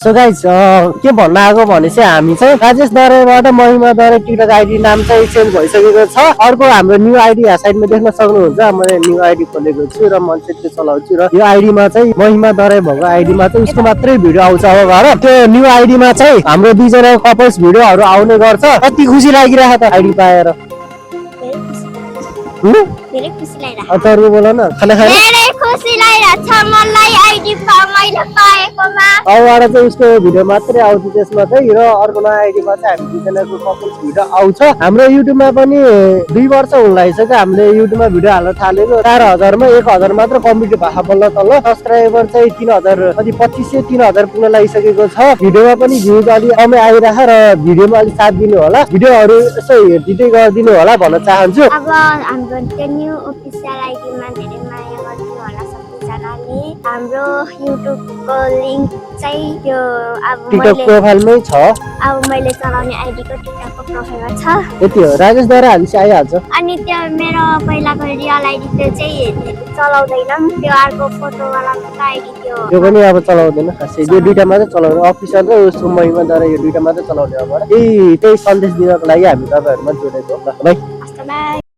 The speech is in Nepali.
सो गाइस के भन्न आएको भने चाहिँ हामी चाहिँ राजेश दरेबाट महिमा दरे टिकटक आइडी नाम चाहिँ चेन्ज भइसकेको छ। अर्को हाम्रो न्यू आइडी यहाँ साइडमा देख्न सक्नुहुन्छ। मैले न्यू आइडी खोलेको छु र म चाहिँ त्यो चलाउँछु र यो आइडीमा चाहिँ महिमा दरे भएको आइडीमा चाहिँ उसको मात्रै भिडियो आउँछ अब घर। त्यो न्यू आइडीमा चाहिँ हाम्रो दुईजना कपल्स भिडियोहरू आउने गर्छ। कति खुसी लागिरहेको त आइडी पाएर। धेरै खुसी लागिरहेको छ। अरू बोल न खाना खाने धेरै खुसी लागिरहेको छ मलाई आइडी मैले पाएकोमा। अबबाट चाहिँ उसको भिडियो मात्रै आउँछ त्यसमा चाहिँ र अर्को नयाँ आइडीमा चाहिँ हामी दुईजनाको कपल्स भिडियो आउँछ। हाम्रो युट्युबमा पनि 2 वर्ष हुन लागिसक्यो हामीले युट्युबमा भिडियो हाल्न थालेको। 4000 मा 1000 मात्र कम्प्लिट भएको बल्ल तल्ल। सब्सक्राइबर चाहिँ 3000 कति 2500 3000 पुग्न लागिसकेको छ। भिडियोमा पनि भ्युज अलि कमै आइराख र भिडियोमा अलि साथ दिनु होला। भिडियोहरू यसो हेर्दिदै गरिदिनु होला भन्न चाहन्छु। अब हाम्रो त्यो न्यू अफिसियल आइडीमा धेरै माया गरिदिनु होला सबैजनाले। हाम्रो युट्युबको लिंक चाहिँ त्यो अब टिकटक प्रोफाइलमै छ। अब मैले चलाउने आइडीको टिकटकको प्रोफाइलमा छ। यति हो राजेश दरे हालिस आइहाल्छ। अनि त्यो मेरो पहिलाको रियल आइडी त्यो चाहिँ चलाउँदैन। त्यो अर्को फोटोवाला आइडी त्यो पनि अब चलाउँदैन खासै। यो दुईटा मात्रै चलाउने अफिसियल र उसको महिमा दरे यो दुईटा मात्रै चलाउने अब। त्यही सन्देश दिनको लागि हामी तपाईहरुमा जोडेको हो। ल बाइ।